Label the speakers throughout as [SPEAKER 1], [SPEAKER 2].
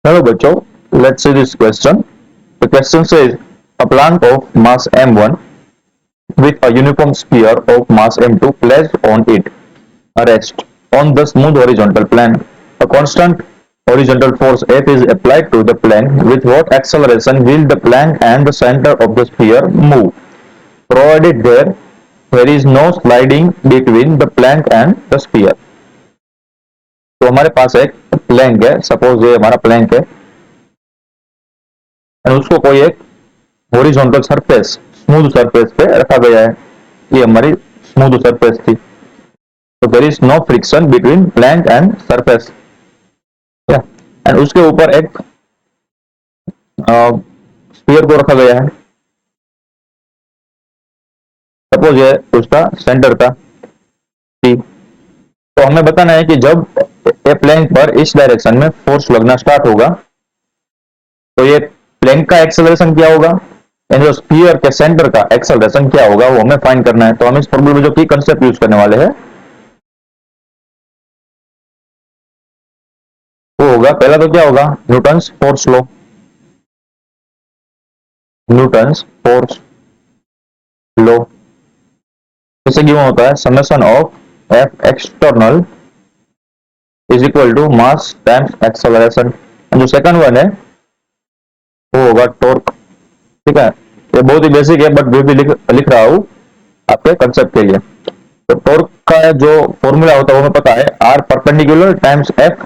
[SPEAKER 1] Hello, Bacho. Let's see this question. The question says a plant of mass m1 with a uniform sphere of mass m2 placed on it, a rest on the smooth horizontal plane. A constant horizontal force F is applied to the plane. With what acceleration will the plane and the center of the sphere move? Provided there is no sliding between the plank and the sphere. तो हमारे पास एक Planck है, suppose ये हमारा Planck है और उसको कोई एक हॉरिजॉन्टल सरफेस स्मूथ सरफेस पे रखा गया है। ये हमारी स्मूथ सरफेस थी, तो there is no friction between plank and surface and उसके ऊपर एक स्फीयर को रखा गया है। सपोज ये उसका सेंटर था P। तो हमें बताना है कि जब ये प्लैंक पर इस डायरेक्शन में फोर्स लगना स्टार्ट होगा तो ये प्लैंक का एक्सेलरेशन क्या होगा एंड जो स्फीयर के सेंटर का एक्सेलरेशन क्या होगा वो हमें फाइंड करना है। तो हम इस फॉर्मूले में जो की कंसेप्ट यूज करने वाले हैं वो होगा, पहला तो क्या होगा, Newton's force law. Newton's force law इसे गिवन होता है summation of F external is equal to mass times acceleration. जो सेकंड वन है वो होगा टॉर्क। ठीक है, ये बहुत ही बेसिक है बट मैं भी लिख रहा हूं आपके कंसेप्ट के लिए। तो टॉर्क का जो फॉर्मूला होता है वो हमें पता है, R perpendicular times F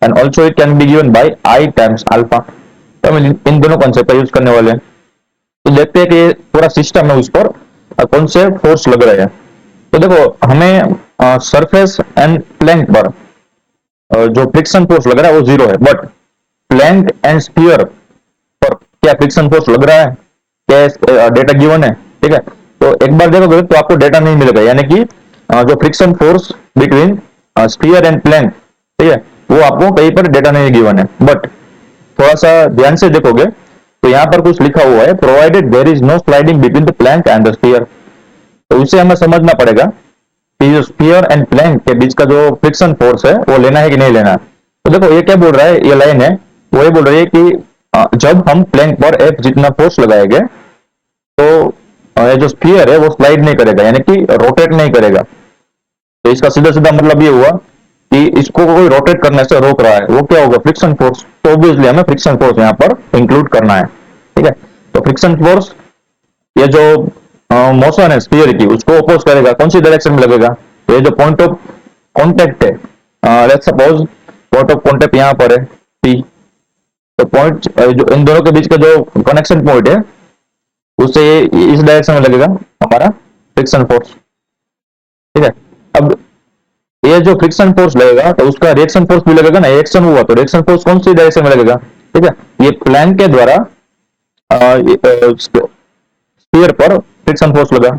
[SPEAKER 1] and also it can be given by I times alpha. तो हम इन दोनों कंसेप्ट का यूज करने वाले हैं। तो देखते हैं कि पूरा सिस्टम है उस पर कौन से फोर्स लग रहे हैं। तो देखो हमें सरफेस एंड प्लैंक पर जो फ्रिक्शन फोर्स लग रहा है वो जीरो है, बट प्लैंक एंड स्फीयर पर क्या फ्रिक्शन फोर्स लग रहा है, क्या डेटा गिवन है। ठीक है, तो एक बार देखोगे तो आपको डेटा नहीं मिलेगा, यानी कि जो friction force between sphere and plank, ठीक है, वो आपको कहीं पर डेटा नहीं गिवन है। बट थोड़ा सा ध्यान से देखोगे तो यहाँ पर कुछ लिखा हुआ है, provided there is no sliding between the plank and the sphere. तो उसे हमें समझना पड़ेगा कि जो स्फीयर एंड प्लैंक के बीच का जो फ्रिक्शन फोर्स है वो लेना है कि नहीं लेना है। तो देखो ये क्या बोल रहा है, ये लाइन है वो ये बोल रही है कि जब हम प्लैंक पर एफ जितना फोर्स लगाएंगे तो ये जो स्फीयर है वो स्लाइड नहीं करेगा, यानी कि रोटेट नहीं करेगा। तो इसका सीधा सीधा मतलब ये हुआ कि इसको कोई रोटेट करने से रोक रहा है, वो क्या होगा, फ्रिक्शन फोर्स। तो ऑब्वियसली हमें फ्रिक्शन फोर्स यहाँ पर इंक्लूड करना है। ठीक है, तो फ्रिक्शन फोर्स ये जो मोशन है स्फीयर की उसको अपोज करेगा, कौन सी डायरेक्शन में लगेगा। ये जो पॉइंट ऑफ कांटेक्ट है, let's suppose point of contact यहाँ पर है P। तो पॉइंट जो इन दोनों के बीच का जो कनेक्शन पॉइंट है उससे इस डायरेक्शन में लगेगा हमारा फ्रिक्शन फोर्स। ठीक है, अब ये जो फ्रिक्शन फोर्स लगेगा तो उसका रिएक्शन फोर्स भी लगेगा ना, एक्शन हुआ तो रिएक्शन फोर्स कौन सी डायरेक्शन में लगेगा। ठीक है, ये प्लैंक के द्वारा स्फीयर पर फ्रिक्शन फोर्स लगा।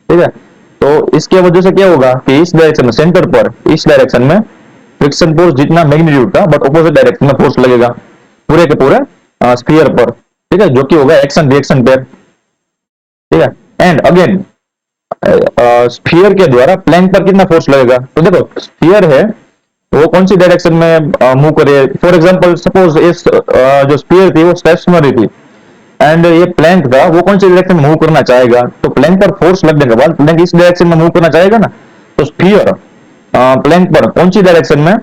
[SPEAKER 1] ठीक है, तो इसके वजह से क्या होगा कि इस डायरेक्शन में सेंटर पर इस डायरेक्शन में फ्रिक्शन फोर्स जितना मैग्नीट्यूड था बट ऑपोजिट डायरेक्शन में फोर्स लगेगा पूरे के पूरे स्फीयर पर। ठीक है, जो कि होगा एक्शन रिएक्शन पेयर। ठीक है, एंड अगेन स्फीयर के द्वारा प्लैंक पर कितना फोर्स लगेगा। तो देखो स्फीयर है वो कौन सी डायरेक्शन में मूव करे। फॉर एग्जांपल सपोज इस जो स्फीयर थी वो स्टेशनरी थी एंड ये प्लैंक था वो कौन सी डायरेक्शन में मूव करना चाहेगा। तो प्लैंक पर फोर्स लगने के बाद प्लैंक इस डायरेक्शन में मूव करना चाहेगा ना, तो स्फीयर प्लैंक पर कौन सी डायरेक्शन में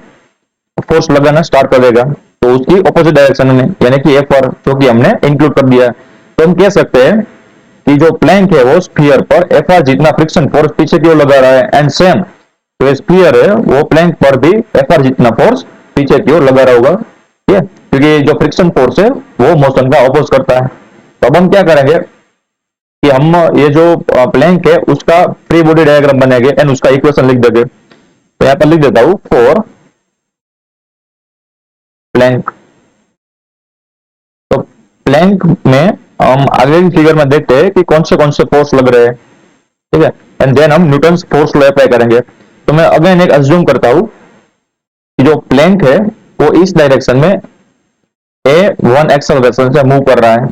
[SPEAKER 1] फोर्स लगाना स्टार्ट कर देगा, तो उसकी ऑपोजिट डायरेक्शन में, यानी कि एफ पर, जो कि हमने इंक्लूड कर दिया है। तो हम कह सकते हैं कि जो प्लैंक है वो स्फीयर पर एफ आर जितना फ्रिक्शन फोर्स पीछे की ओर लगा रहा है एंड सेम जो स्फीयर है वो प्लैंक पर भी एफ आर जितना फोर्स पीछे की ओर लगा रहा होगा। ठीक है, क्योंकि जो फ्रिक्शन फोर्स है वो मोशन का अपोज करता है। तो अब हम क्या करेंगे कि हम ये जो प्लैंक है उसका फ्री बॉडी डायग्राम बनेंगे एंड उसका इक्वेशन लिख देंगे। तो यहाँ पर लिख देता हूं फॉर प्लैंक। तो प्लैंक में हम आगे की फिगर में देखते हैं कि कौन से फोर्स लग रहे हैं। ठीक है, एंड देन हम न्यूटन्स फोर्स लॉ अप्लाई करेंगे। तो मैं अगेन एक अज्यूम करता हूं कि जो प्लैंक है वो इस डायरेक्शन में a1 एक्सेलरेशन से मूव कर रहा है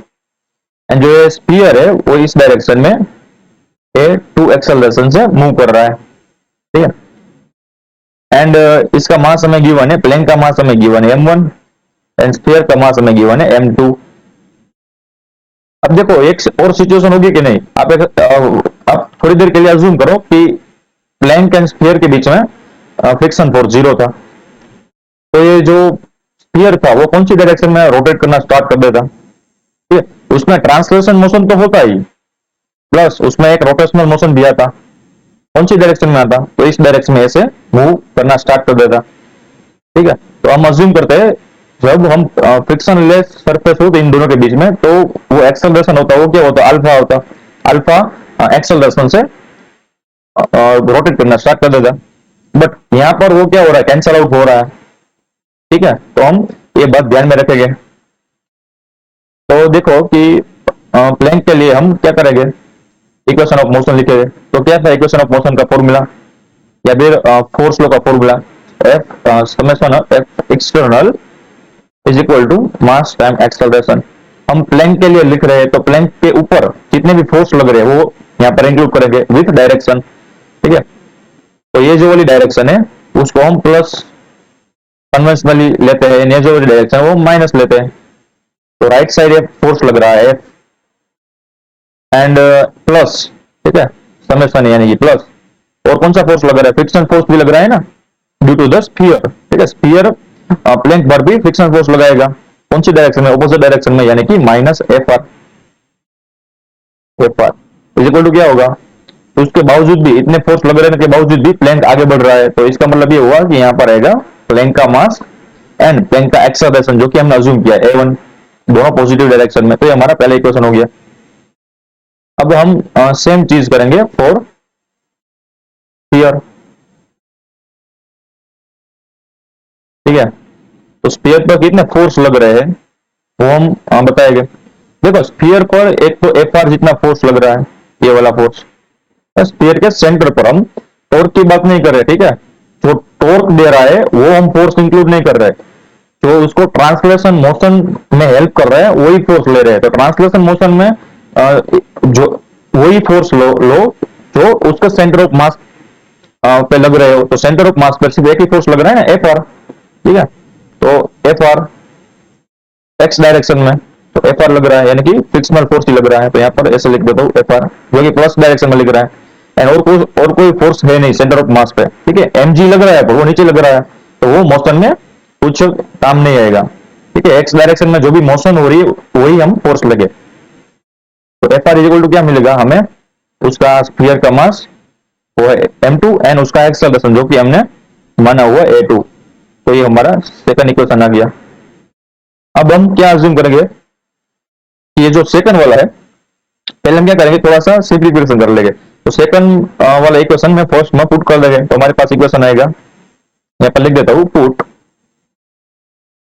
[SPEAKER 1] एंड जो ये स्फीयर है वो इस डायरेक्शन में a2 एक्सेलरेशन से मूव कर रहा है। ठीक है, एंड इसका मास हमें गिवन है, प्लैंक का मास हमें गिवन है m1 एंड स्फीयर का मास हमें गिवन है m2। अब देखो एक और सिचुएशन होगी कि नहीं, आप थोड़ी देर के लिए अज्यूम करो कि प्लैंक एंड स्फीयर के बीच में फ्रिक्शन फोर्स 0 था, तो ये जो स्फीयर था वो कौन सी डायरेक्शन में रोटेट करना स्टार्ट कर देता, ठीक है। उसमें ट्रांसलेशन मोशन तो होता ही, प्लस उसमें एक रोटेशनल मोशन भी आता, कौन सी डायरेक्शन में आता, तो इस डायरेक्शन में ऐसे मूव करना स्टार्ट कर देता, ठीक है। तो हम अज्यूम करते हैं जब हम फ्रिक्शन लेस सरफेस हो इन दोनों के बीच में, तो वो एक्सेलरेशन होता है, वो क्या होता है, अल्फा होता, अल्फा एक्सेलरेशन से रोटेट करना स्टार्ट कर देता। बट यहाँ पर वो क्या हो रहा है, कैंसल आउट हो रहा है, ठीक है। तो हम ये बात ध्यान में रखेंगे। तो देखो कि प्लैंक के लिए हम क्या करेंगे, इक्वेशन ऑफ मोशन लिखेंगे। तो क्या था इक्वेशन ऑफ मोशन का फॉर्मूला, या फिर फोर्स लॉ का formula, F summation of F external is equal to mass time acceleration. हम प्लैंक के लिए लिख रहे हैं, तो प्लैंक के ऊपर जितने भी फोर्स लग रहे हैं वो यहाँ पर इंक्लूड करेंगे विथ डायरेक्शन, ठीक है। तो ये जो वाली डायरेक्शन है उसको हम प्लस कन्वेंशनली लेते हैं, ये जो वाली डायरेक्शन है वो माइनस लेते हैं। तो राइट साइड एक फोर्स लग रहा है एंड प्लस, ठीक है, समेशन यानी कि प्लस, और कौन सा फोर्स लग रहा है, फ्रिक्शन फोर्स भी लग रहा है ना, ड्यू टू द स्फीयर, ठीक है। स्फीयर प्लैंक पर भी फ्रिक्शन फोर्स लगाएगा, कौन सी डायरेक्शन में, ऑपोजिट डायरेक्शन में, यानी कि minus F R. F R is equal to क्या होगा, तो उसके बावजूद भी, इतने फोर्स लग रहे के बावजूद भी प्लैंक आगे बढ़ रहा है, तो इसका मतलब ये हुआ कि यहाँ पर आएगा प्लैंक का मास एंड प्लैंक का एक्सेलरेशन, जो कि हमने अज्यूम किया a1, दोनों पॉजिटिव डायरेक्शन में। तो ये हमारा पहला इक्वेशन हो गया। अब हम सेम चीज करेंगे फॉर स्फीयर, ठीक है। तो स्फीयर पर कितने फोर्स लग रहे हैं वो हम बताएंगे। देखो स्फीयर पर एक तो एफ आर जितना फोर्स लग रहा है, ये वाला फोर्स, स्फीयर के सेंटर पर, हम टॉर्क की बात नहीं कर रहे, ठीक है। जो टॉर्क दे रहा है वो हम फोर्स इंक्लूड नहीं कर रहे, जो उसको ट्रांसलेशन मोशन में हेल्प कर रहा है वही फोर्स ले रहे हैं। तो ट्रांसलेशन मोशन में जो वही फोर्स लो जो उसके सेंटर ऑफ मास पे लग रहे हो, तो सेंटर ऑफ मास पर सिर्फ एक ही फोर्स लग रहा है ना, एफ आर, ठीक है। तो एफ आर एक्स डायरेक्शन में, तो एफ आर लग रहा है, यानी कि फ्रिक्शनल फोर्स ही लग रहा है। तो यहाँ पर ऐसे लिख देता हूँ एफ आर, जो कि प्लस डायरेक्शन में लिख रहा है, एंड और कोई फोर्स है नहीं सेंटर ऑफ मास पे, ठीक है। एम जी लग रहा है पर वो नीचे लग रहा है, तो वो मोशन में कुछ काम नहीं आएगा, ठीक है। एक्स डायरेक्शन में जो भी मोशन हो रही है वही हम फोर्स लगे। तो एफ आर इक्वल टू क्या मिलेगा हमें, उसका स्फीयर का मास वो है m2 एंड उसका एक्सेलरेशन जो कि हमने माना हुआ a2। तो ये हमारा सेकंड इक्वेशन आ गया। अब हम क्या अज्यूम करेंगे कि ये जो सेकंड वाला है, पहले हम क्या करेंगे, थोड़ा सा सिंप्लीफिकेशन कर लेंगे। तो सेकंड वाला इक्वेशन में फर्स्ट में पुट कर देंगे, तो हमारे पास इक्वेशन आएगा, यहाँ पर लिख देता हूँ, पुट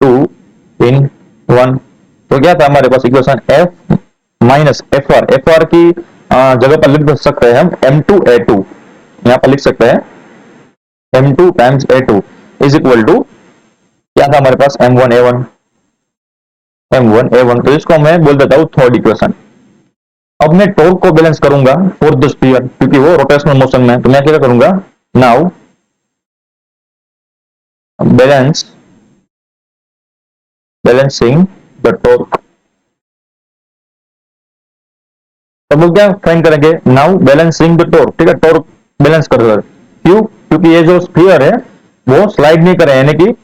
[SPEAKER 1] 2 in 1। तो क्या था हमारे पास equation, f minus F R की जगह पर लिख सकते हैं हम m2 a2, यहाँ पर लिख सकते हैं m2 times a2 is equal to, क्या था हमारे पास, m1 a1। तो इसको मैं बोल देता हूँ थर्ड इक्वेशन। अब मैं टॉर्क को बैलेंस करूंगा फॉर द स्फीयर, क्योंकि वो रोटेशनल मोशन में, तो मैं क्या करूंगा, नाउ बैलेंसिंग द टॉर्क। अब लोग क्या फाइंड करेंगे, नाउ बैलेंसिंग द टॉर्क, ठीक है। टॉर्क बैलेंस कर रहे, क्यों, क्योंकि ये जो स्फीयर है वो स्लाइड नहीं कर रहे, यानी कि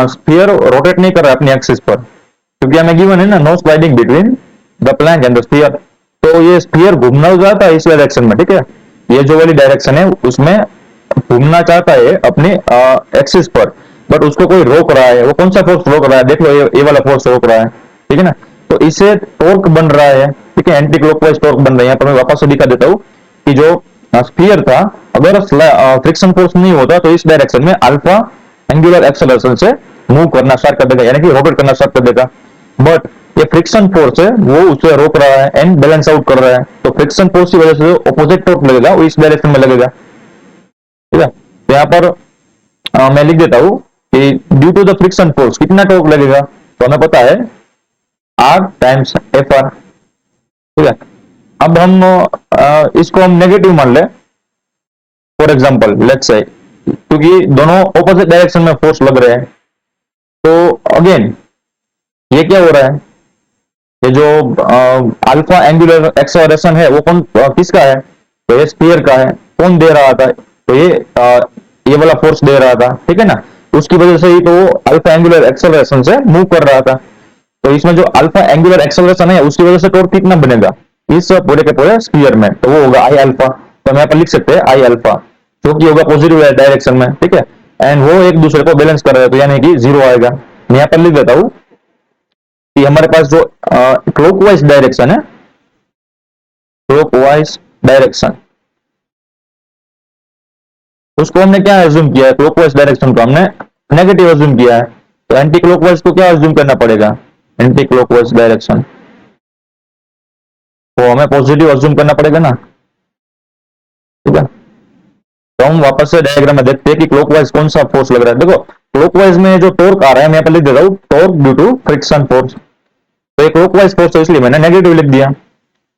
[SPEAKER 1] स्फीयर रोटेट नहीं कर रहा है अपनी एक्सिस पर, क्योंकि हमें गिवन है ना, no sliding between the plank and the sphere. तो ये स्फीयर घूमना चाहता है इस डायरेक्शन में, ठीक है। ये जो वाली डायरेक्शन है उसमें घूमना चाहता है अपने एक्सिस पर, बट उसको कोई रोक रहा है। वो कौन सा फोर्स रोक रहा है, देख लो, ये वाला फोर्स रोक रहा है, ठीक है ना। तो इससे टॉर्क बन रहा है, ठीक है, एंटी क्लॉकवाइज टॉर्क बन रहा है। यहाँ पर मैं वापस से दिखा देता हूँ कि जो स्फीयर था, अगर फ्रिक्शन फोर्स नहीं होता तो इस डायरेक्शन में अल्फा एंगुलर एक्सेलरेशन से मूव करना स्टार्ट कर देगा, यानी कि रोटेट करना स्टार्ट कर देगा। बट ये फ्रिक्शन फोर्स है वो उसे रोक रहा है एंड बैलेंस आउट कर रहा है। तो फ्रिक्शन फोर्स की वजह से ऑपोजिट टॉर्क लगेगा वो इस डायरेक्शन में लगेगा, ठीक है। तो यहाँ पर मैं लिख देता हूं कि due to the friction force कितना टॉर्क लगेगा, तो हमें पता है आर टाइम्स एफ आर, ठीक है। अब हम इसको हम नेगेटिव मान ले, फॉर एग्जांपल लेट्स से, क्योंकि दोनों ऑपोजिट डायरेक्शन में फोर्स लग रहे हैं। तो अगेन ये क्या हो रहा है, ये जो अल्फा एंगुलर एक्सेलरेशन है वो कौन किसका है, तो ये स्फीयर का है। कौन दे रहा था, तो ये वाला फोर्स दे रहा था, ठीक है ना। उसकी वजह से ही तो वो अल्फा एंगुलर एक्सेलरेशन से मूव कर रहा था। तो इसमें जो अल्फा एंगुलर एक्सेलरेशन है उसकी वजह से टॉर्क कितना बनेगा इस पूरे के पूरे स्फीयर में, तो वो होगा आई अल्फा। तो हम यहाँ पर लिख सकते हैं आई अल्फा, जो कि होगा पॉजिटिव डायरेक्शन में, ठीक है। एंड वो एक दूसरे को बैलेंस कर रहे हैं, तो यानी कि जीरो आएगा। मैं यहाँ पर लिख देता हूँ कि हमारे पास जो क्लॉकवाइज डायरेक्शन है, क्लॉकवाइज डायरेक्शन, उसको हमने क्या एज्यूम किया है, क्लॉकवाइज डायरेक्शन को हमने नेगेटिव एज्यूम किया है। तो एंटी क्लॉकवाइज को क्या एज्यूम करना पड़ेगा, एंटी क्लॉकवाइज डायरेक्शन तो हमें पॉजिटिव एज्यूम करना पड़ेगा ना, ठीक है। तो हम वापस से डायग्राम में देखते हैं कि क्लॉकवाइज कौन सा फोर्स लग रहा है। देखो क्लॉकवाइज में जो टॉर्क आ रहा है, मैं यहाँ पर लिख देता हूँ torque due to friction force. तो ये क्लॉकवाइज फोर्स है इसलिए मैंने नेगेटिव लिख दिया।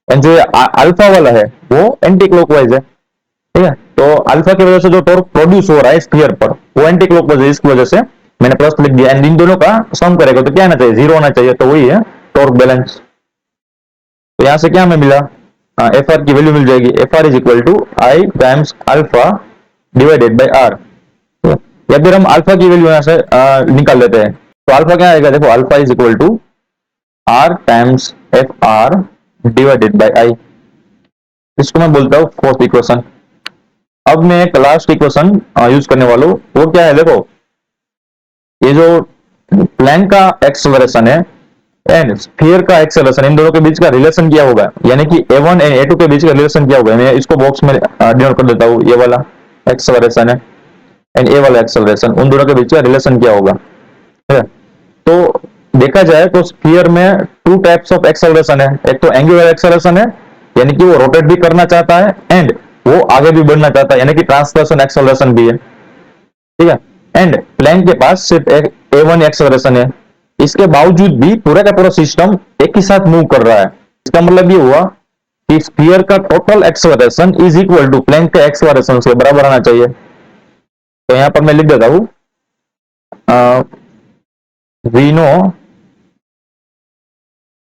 [SPEAKER 1] एंड जो अल्फा वाला है वो एंटी क्लॉकवाइज है, ठीक है। तो अल्फा की वजह से जो टॉर्क प्रोड्यूस हो रहा है स्फीयर पर वो एंटी क्लॉकवाइज है, इसकी वजह से मैंने प्लस लिख दिया। एंड इन दोनों का सम करेगा तो क्या आना चाहिए, जीरो होना चाहिए, तो वही है टॉर्क बैलेंस। तो यहां से क्या हमें मिला, एफ आर की वैल्यू मिल जाएगी, F R is equal to I times alpha divided by R. या फिर हम अल्फा की वैल्यू यहां से निकाल लेते हैं, तो अल्फा क्या आएगा, देखो alpha is equal to R times F R divided by I. इसको मैं बोलता हूँ फोर्थ इक्वेशन। अब मैं एक लास्ट इक्वेशन यूज करने वाला हूँ, वो क्या है, देखो ये जो प्लैंक का एक्सेलरेशन है एंड स्फीयर का एक्सेलरेशन, इन दोनों के बीच का रिलेशन क्या होगा, यानी कि A1 एंड A2 के बीच का रिलेशन क्या होगा। मैं इसको बॉक्स में डिनोट कर देता हूँ, ये वाला एक्सेलरेशन है एंड ये वाला एक्सेलरेशन, उन दोनों के बीच का रिलेशन क्या होगा, ठीक है। तो देखा जाए तो स्फीयर में टू टाइप्स ऑफ एक्सेलरेशन है, एक तो एंगुलर एक्सेलरेशन है, यानी कि वो रोटेट भी करना चाहता है एंड वो आगे भी बढ़ना चाहता है, यानी कि ट्रांसलेशन एक्सेलरेशन भी है, ठीक है। एंड प्लैंक के पास सिर्फ एक A1 एक्सेलरेशन है, इसके बावजूद भी पूरा का पूरा सिस्टम एक ही साथ मूव कर रहा है। इसका मतलब ये हुआ कि स्फीयर का total acceleration is equal to plank के एक्सेलरेशन के बराबर आना चाहिए। तो यहां पर मैं लिख देता हूं, we know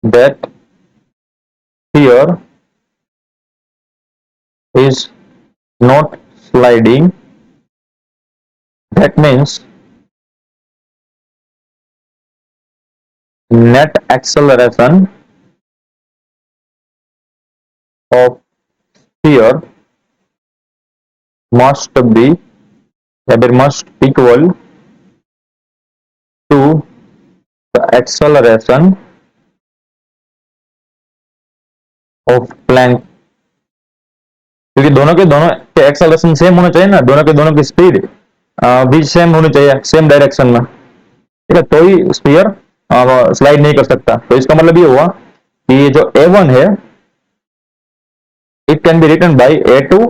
[SPEAKER 1] that sphere is not sliding, that means net acceleration of sphere must be either must equal to the acceleration of Planck, क्योंकि दोनों के एक्सेलरेशन सेम होना चाहिए ना, दोनों के दोनों की स्पीड भी सेम होनी चाहिए, सेम डायरेक्शन में, ठीक है। तो ही स्फीयर स्लाइड नहीं कर सकता। तो इसका मतलब ये हुआ कि ये जो A1 है it can be written by A2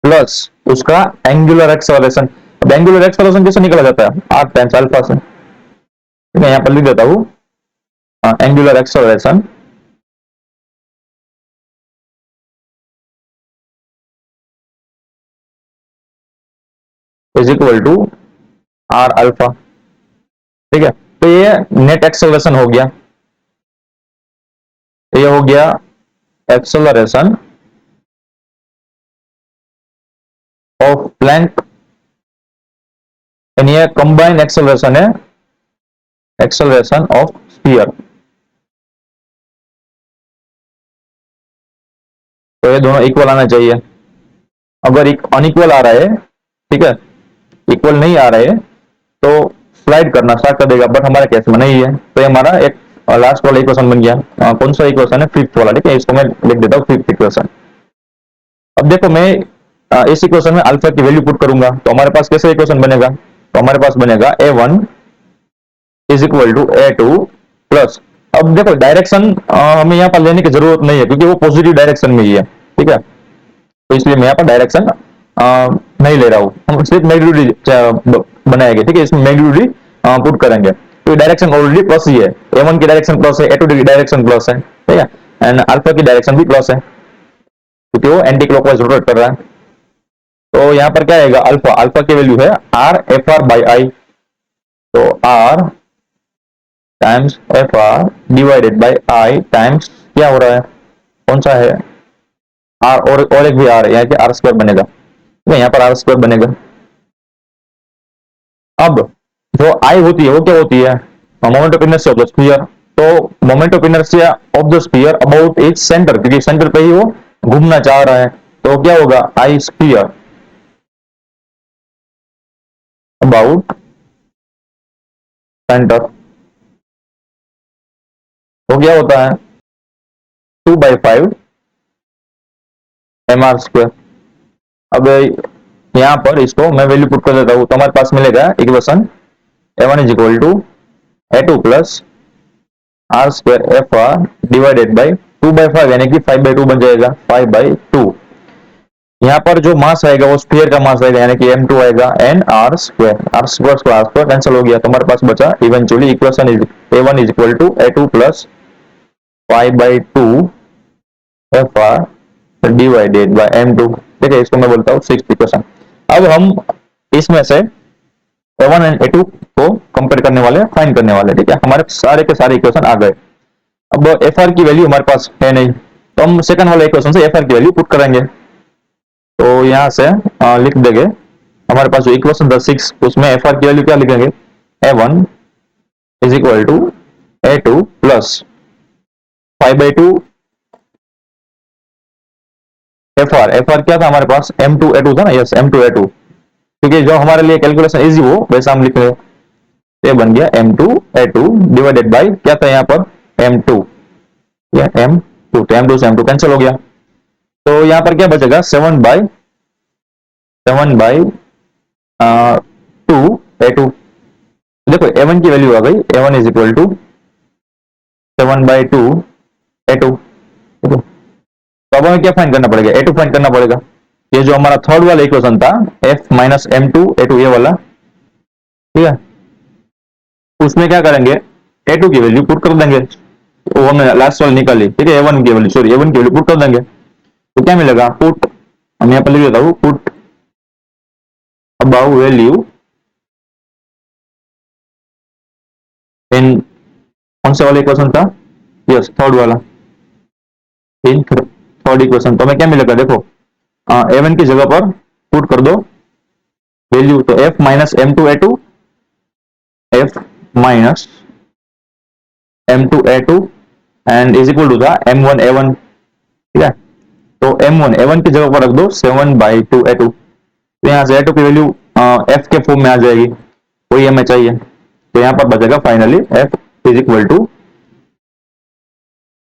[SPEAKER 1] plus उसका एंगुलर एक्सेलरेशन। अब एंगुलर एक्सेलरेशन कैसे निकला जाता है, आर टाइम्स अल्फा से। मैं यहां पर लिख देता हूं angular acceleration is equal to R alpha, ठीक है। तो ये नेट एक्सेलरेशन हो गया, ये हो गया एक्सेलरेशन ऑफ प्लैंक एंड ये कंबाइन एक्सेलरेशन है, एक्सेलरेशन ऑफ स्फीयर। तो ये दोनों इक्वल आना चाहिए। अगर अनइक्वल आ रहा है, ठीक है, इक्वल नहीं आ रहा है तो स्लाइड करना स्टार्ट कर देगा, बट हमारे केस में नहीं है। तो ये हमारा एक लास्ट वाला इक्वेशन बन गया। कौन सा इक्वेशन है, फिफ्थ वाला, ठीक है। इसको मैं लिख देता हूँ फिफ्थ इक्वेशन। अब देखो मैं इस इक्वेशन में अल्फा की वैल्यू पुट करूंगा तो हमारे पास कैसे इक्वेशन बनेगा, तो हमारे पास बनेगा A1 is equal to A2 plus, अब देखो डायरेक्शन हमें यहाँ पर लेने की जरूरत नहीं है क्योंकि वो पॉजिटिव डायरेक्शन में ही है, ठीक है। तो इसलिए मैं यहाँ पर डायरेक्शन नहीं ले रहा हूँ, हम सिर्फ मैग्नीट्यूड बनाएंगे, ठीक है। इसमें मैग्नीट्यूड पुट करेंगे, तो डायरेक्शन ऑलरेडी प्लस ही है, A1 की डायरेक्शन प्लस है, A2 की डायरेक्शन प्लस है, ठीक है। एंड अल्फा की डायरेक्शन भी प्लस है क्योंकि वो एंटी क्लॉकवाइज रोटेट कर रहा है। तो यहाँ पर क्या आएगा, अल्फा, अल्फा की वैल्यू है R F R by I. तो R times F R divided by I times क्या हो रहा है, कौन सा है, आर, और एक भी आर है, यहाँ के आर स्क्वायर बनेगा, यहाँ पर आर स्क्वायर बनेगा। अब जो आई होती है वो क्या होती है, moment of inertia of the sphere. तो moment of inertia of the sphere about its centre, क्योंकि सेंटर पे ही वो घूमना चाह रहा है, तो क्या होगा, आई स्फीयर अबाउट सेंटर, तो क्या होता है 2/5 एम आर स्क्वायर। अब यहाँ पर इसको मैं वैल्यू पुट कर देता हूँ, तो हमारे पास मिलेगा equation A1 is equal to A2 plus R square F R divided by 2/5, यानी कि 5/2 बन जाएगा, 5/2। यहाँ पर जो मास आएगा वो स्फीयर का मास आएगा, यानी कि m2 आएगा, N R square, R square cancel हो गया, तो हमारे पास बचा eventually equation is A1 is equal to A2 plus 5/2 F R divided by m2। ठीक है, इसको मैं बोलता हूँ 6th इक्वेशन। अब हम इसमें से A1 एंड A2 को कंपेयर करने वाले, फाइंड करने वाले। ठीक है, हमारे सारे के सारे इक्वेशन आ गए। अब एफ आर की वैल्यू हमारे पास है नहीं, तो हम सेकंड वाले इक्वेशन से एफ आर की वैल्यू पुट करेंगे। तो यहां से लिख देंगे हमारे पास जो इक्वेशन 6, उसमें एफ आर की वैल्यू क्या लिखेंगे, A1 is equal to A2 plus 5/2 F R क्या था हमारे पास, M2 A2 था ना, यस M2 A2, क्योंकि जो हमारे लिए कैलकुलेशन इजी हो वैसा हम लिख रहे हैं। ये बन गया M2 A2 डिवाइडेड बाय क्या था यहाँ पर M2, या M2, तो M2 से M2 कैंसिल हो गया, तो यहाँ पर क्या बचेगा 7/2 A2। देखो A1 की वैल्यू आ गई, A1 is equal to 7/2 A2। तो अब हमें क्या फाइंड करना पड़ेगा, A2 फाइंड करना पड़ेगा। ये जो हमारा थर्ड वाला इक्वेशन था F माइनस M2 A2, ये वाला, ठीक है, उसमें क्या करेंगे, A2 की वैल्यू पुट कर देंगे, वो हमने लास्ट वाला निकाली। ठीक है, A1 की वैल्यू, सॉरी A1 की वैल्यू पुट कर देंगे, तो क्या मिलेगा, पुट, हम यहाँ पर लिख देता हूँ, पुट अबाउ वैल्यू इन, कौन सा वाला इक्वेशन था, यस थर्ड वाला, इन थर्ड इक्वेशन। तो हमें क्या मिलेगा, देखो A1 की जगह पर पुट कर दो वैल्यू, तो F minus M2 A2, F minus M2 A2 and is equal to the M1 A1। ठीक है, तो M1 A1 की जगह पर रख दो 7/2 A2, तो यहाँ से A2 की वैल्यू F के फॉर्म में आ जाएगी, वही हमें चाहिए। तो यहाँ पर बचेगा finally F is equal to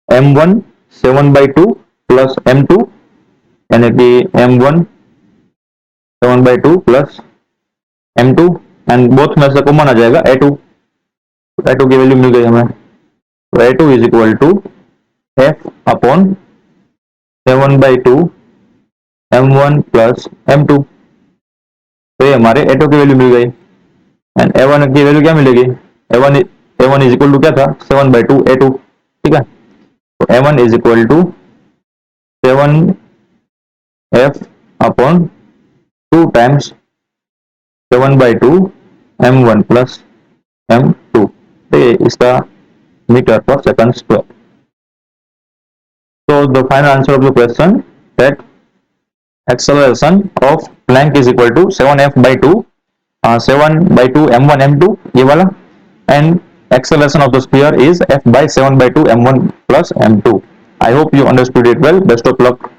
[SPEAKER 1] M1 7/2 plus M2, यानी कि M1 7/2 plus M2, and both में से कॉमन आ जाएगा A2, A2 की वैल्यू मिल गई हमें, तो A2 is equal to F upon 7/2 M1 plus M2, तो ये हमारे A2 की वैल्यू मिल गई। एंड A1 की वैल्यू क्या मिलेगी, A1 इज इक्वल टू क्या था 7/2 A2। ठीक है, तो A1 is equal to 7F upon 2 times 7/2 M1 plus M2, तो ये इसका मीटर पर second square. So the final answer of the question that acceleration of plank is equal to 7F/2, 7/2 M1 M2 ये वाला, and acceleration of the sphere is F/7/2 M1 plus M2। I hope you understood it well. Best of luck.